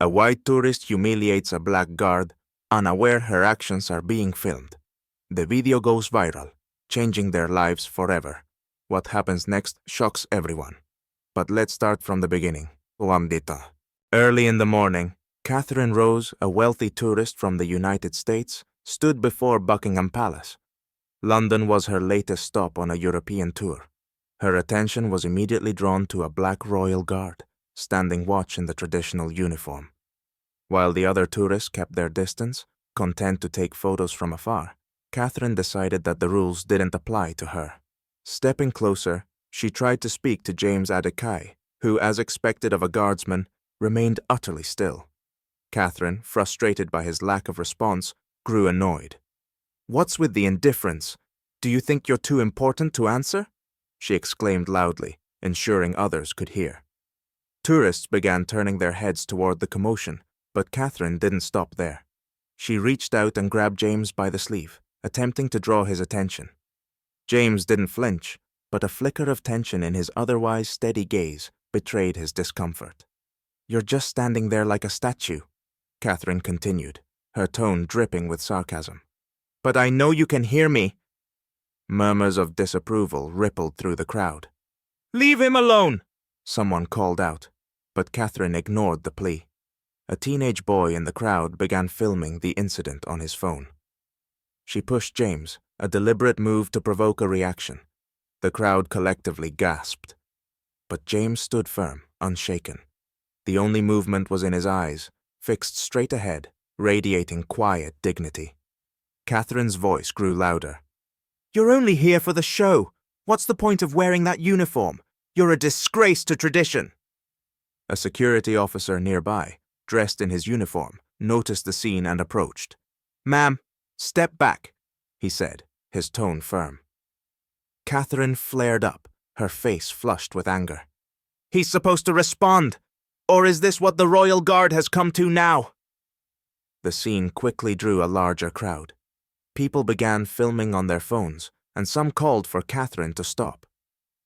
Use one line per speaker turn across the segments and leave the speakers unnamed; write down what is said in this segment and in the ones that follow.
A white tourist humiliates a black guard, unaware her actions are being filmed. The video goes viral, changing their lives forever. What happens next shocks everyone. But let's start from the beginning. Dito. Early in the morning, Catherine Rose, a wealthy tourist from the United States, stood before Buckingham Palace. London was her latest stop on a European tour. Her attention was immediately drawn to a black royal guard, standing watch in the traditional uniform. While the other tourists kept their distance, content to take photos from afar, Catherine decided that the rules didn't apply to her. Stepping closer, she tried to speak to James Adekai, who, as expected of a guardsman, remained utterly still. Catherine, frustrated by his lack of response, grew annoyed. "What's with the indifference? Do you think you're too important to answer?" she exclaimed loudly, ensuring others could hear. Tourists began turning their heads toward the commotion, but Catherine didn't stop there. She reached out and grabbed James by the sleeve, attempting to draw his attention. James didn't flinch, but a flicker of tension in his otherwise steady gaze betrayed his discomfort. "You're just standing there like a statue," Catherine continued, her tone dripping with sarcasm. "But I know you can hear me." Murmurs of disapproval rippled through the crowd. "Leave him alone!" someone called out, but Catherine ignored the plea. A teenage boy in the crowd began filming the incident on his phone. She pushed James, a deliberate move to provoke a reaction. The crowd collectively gasped. But James stood firm, unshaken. The only movement was in his eyes, fixed straight ahead, radiating quiet dignity. Catherine's voice grew louder. "You're only here for the show. What's the point of wearing that uniform? You're a disgrace to tradition." A security officer nearby, dressed in his uniform, noticed the scene and approached. "Ma'am, step back," he said, his tone firm. Catherine flared up, her face flushed with anger. "He's supposed to respond! Or is this what the Royal Guard has come to now?" The scene quickly drew a larger crowd. People began filming on their phones, and some called for Catherine to stop.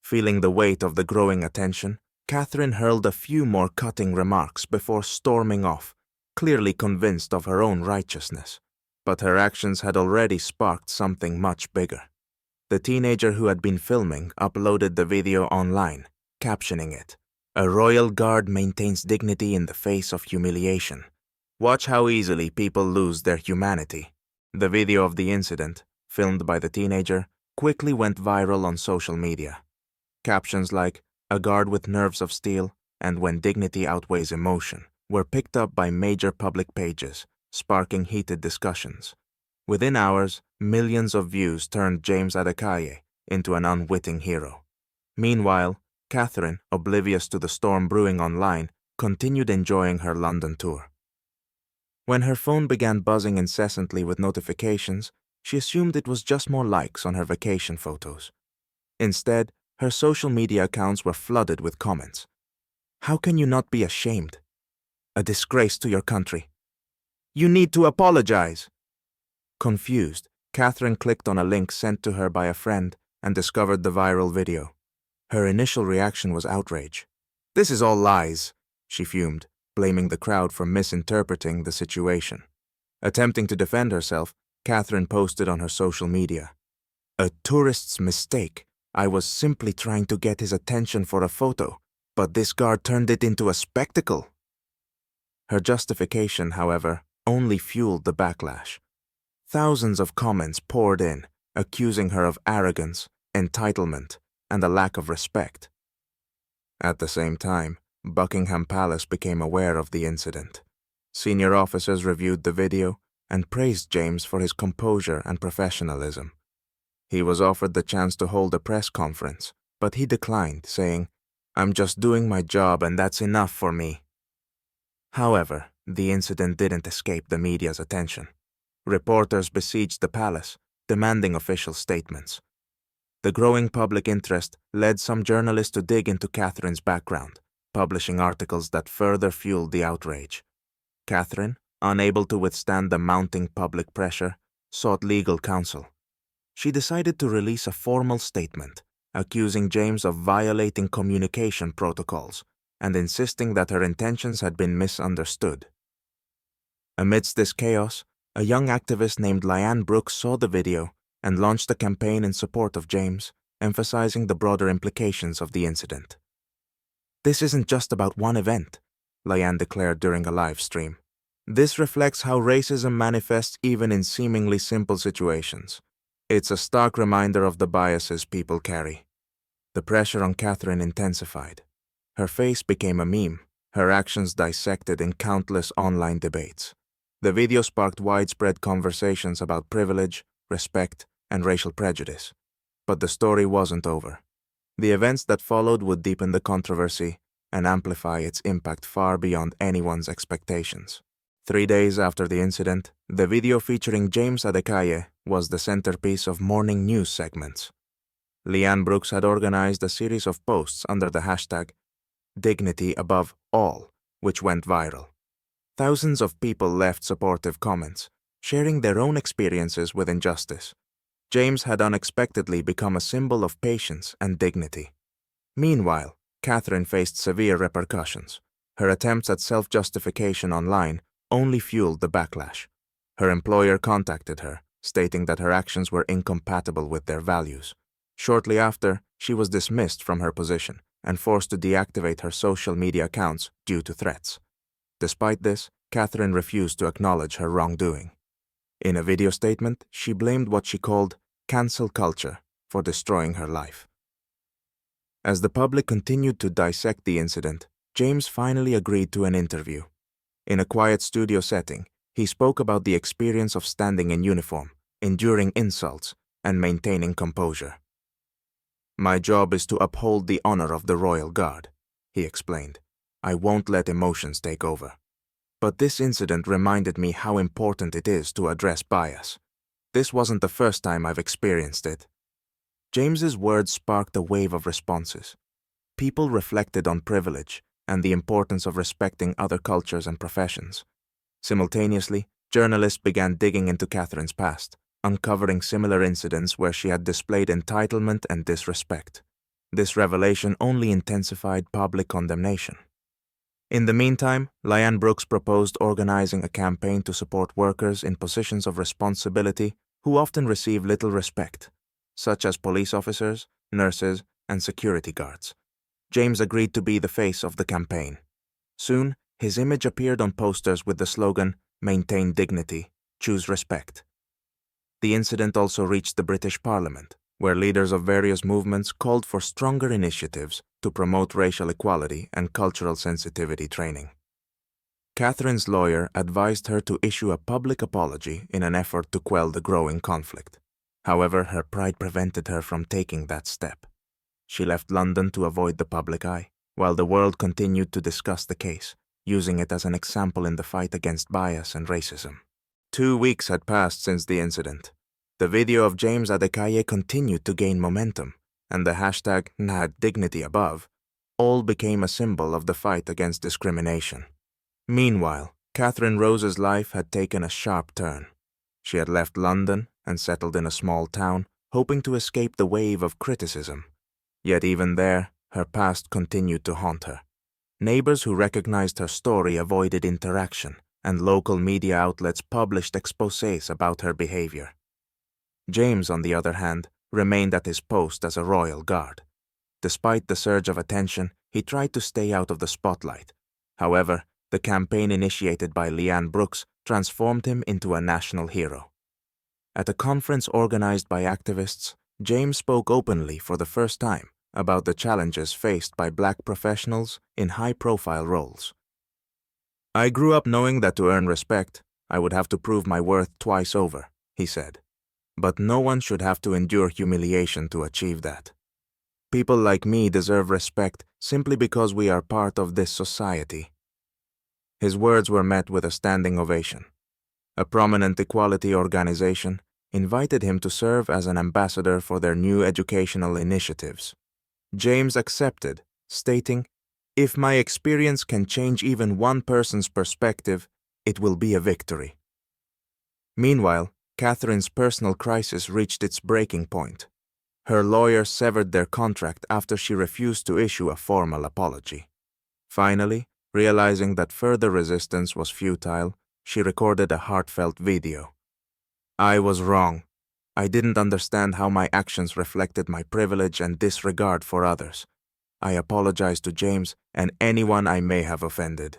Feeling the weight of the growing attention, Catherine hurled a few more cutting remarks before storming off, clearly convinced of her own righteousness. But her actions had already sparked something much bigger. The teenager who had been filming uploaded the video online, captioning it, "A royal guard maintains dignity in the face of humiliation. Watch how easily people lose their humanity." The video of the incident, filmed by the teenager, quickly went viral on social media. Captions like, "A guard with nerves of steel," and "When dignity outweighs emotion," were picked up by major public pages, sparking heated discussions. Within hours, millions of views turned James Adekaye into an unwitting hero. Meanwhile, Catherine, oblivious to the storm brewing online, continued enjoying her London tour. When her phone began buzzing incessantly with notifications, she assumed it was just more likes on her vacation photos. Instead, her social media accounts were flooded with comments. "How can you not be ashamed? A disgrace to your country. You need to apologize." Confused, Catherine clicked on a link sent to her by a friend and discovered the viral video. Her initial reaction was outrage. "This is all lies," she fumed, blaming the crowd for misinterpreting the situation. Attempting to defend herself, Catherine posted on her social media, "A tourist's mistake. I was simply trying to get his attention for a photo, but this guard turned it into a spectacle." Her justification, however, only fueled the backlash. Thousands of comments poured in, accusing her of arrogance, entitlement, and a lack of respect. At the same time, Buckingham Palace became aware of the incident. Senior officers reviewed the video and praised James for his composure and professionalism. He was offered the chance to hold a press conference, but he declined, saying, "I'm just doing my job and that's enough for me." However, the incident didn't escape the media's attention. Reporters besieged the palace, demanding official statements. The growing public interest led some journalists to dig into Catherine's background, publishing articles that further fueled the outrage. Catherine, unable to withstand the mounting public pressure, sought legal counsel. She decided to release a formal statement, accusing James of violating communication protocols and insisting that her intentions had been misunderstood. Amidst this chaos, a young activist named Liane Brooks saw the video and launched a campaign in support of James, emphasizing the broader implications of the incident. "This isn't just about one event," Liane declared during a live stream. "This reflects how racism manifests even in seemingly simple situations. It's a stark reminder of the biases people carry." The pressure on Catherine intensified. Her face became a meme, her actions dissected in countless online debates. The video sparked widespread conversations about privilege, respect, and racial prejudice. But the story wasn't over. The events that followed would deepen the controversy and amplify its impact far beyond anyone's expectations. 3 days after the incident, the video featuring James Adekaye was the centerpiece of morning news segments. Liane Brooks had organized a series of posts under the hashtag Dignity Above All, which went viral. Thousands of people left supportive comments, sharing their own experiences with injustice. James had unexpectedly become a symbol of patience and dignity. Meanwhile, Catherine faced severe repercussions. Her attempts at self-justification online only fueled the backlash. Her employer contacted her, stating that her actions were incompatible with their values. Shortly after, she was dismissed from her position and forced to deactivate her social media accounts due to threats. Despite this, Catherine refused to acknowledge her wrongdoing. In a video statement, she blamed what she called cancel culture for destroying her life. As the public continued to dissect the incident, James finally agreed to an interview. In a quiet studio setting, he spoke about the experience of standing in uniform, enduring insults, and maintaining composure. "My job is to uphold the honor of the Royal Guard," he explained. "I won't let emotions take over. But this incident reminded me how important it is to address bias. This wasn't the first time I've experienced it." James's words sparked a wave of responses. People reflected on privilege and the importance of respecting other cultures and professions. Simultaneously, journalists began digging into Catherine's past, uncovering similar incidents where she had displayed entitlement and disrespect. This revelation only intensified public condemnation. In the meantime, Liane Brooks proposed organizing a campaign to support workers in positions of responsibility who often receive little respect, such as police officers, nurses, and security guards. James agreed to be the face of the campaign. Soon, his image appeared on posters with the slogan, "Maintain dignity, choose respect." The incident also reached the British Parliament, where leaders of various movements called for stronger initiatives to promote racial equality and cultural sensitivity training. Catherine's lawyer advised her to issue a public apology in an effort to quell the growing conflict. However, her pride prevented her from taking that step. She left London to avoid the public eye, while the world continued to discuss the case, using it as an example in the fight against bias and racism. 2 weeks had passed since the incident. The video of James Adekaye continued to gain momentum, and the hashtag #NaDignityAbove all became a symbol of the fight against discrimination. Meanwhile, Catherine Rose's life had taken a sharp turn. She had left London and settled in a small town, hoping to escape the wave of criticism. Yet even there, her past continued to haunt her. Neighbors who recognized her story avoided interaction, and local media outlets published exposés about her behavior. James, on the other hand, remained at his post as a royal guard. Despite the surge of attention, he tried to stay out of the spotlight. However, the campaign initiated by Liane Brooks transformed him into a national hero. At a conference organized by activists, James spoke openly for the first time about the challenges faced by Black professionals in high-profile roles. "I grew up knowing that to earn respect, I would have to prove my worth twice over," he said. "But no one should have to endure humiliation to achieve that. People like me deserve respect simply because we are part of this society." His words were met with a standing ovation. A prominent equality organization invited him to serve as an ambassador for their new educational initiatives. James accepted, stating, "If my experience can change even one person's perspective, it will be a victory." Meanwhile, Catherine's personal crisis reached its breaking point. Her lawyer severed their contract after she refused to issue a formal apology. Finally, realizing that further resistance was futile, she recorded a heartfelt video. I was wrong. I didn't understand how my actions reflected my privilege and disregard for others. I apologize to James and anyone I may have offended.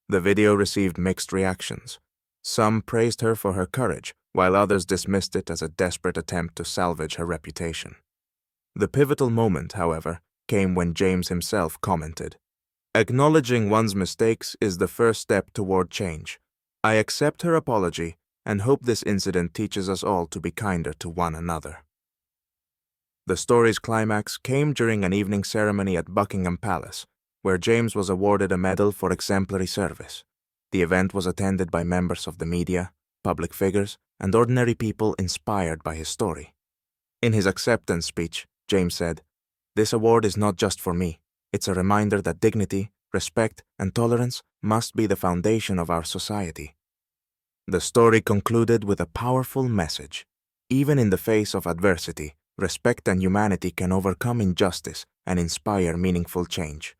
The video received mixed reactions. Some praised her for her courage, while others dismissed it as a desperate attempt to salvage her reputation. The pivotal moment, however, came when James himself commented, "Acknowledging one's mistakes is the first step toward change. I accept her apology and hope this incident teaches us all to be kinder to one another." The story's climax came during an evening ceremony at Buckingham Palace, where James was awarded a medal for exemplary service. The event was attended by members of the media, public figures, and ordinary people inspired by his story. In his acceptance speech, James said, "This award is not just for me. It's a reminder that dignity, respect, and tolerance must be the foundation of our society." The story concluded with a powerful message. Even in the face of adversity, respect and humanity can overcome injustice and inspire meaningful change.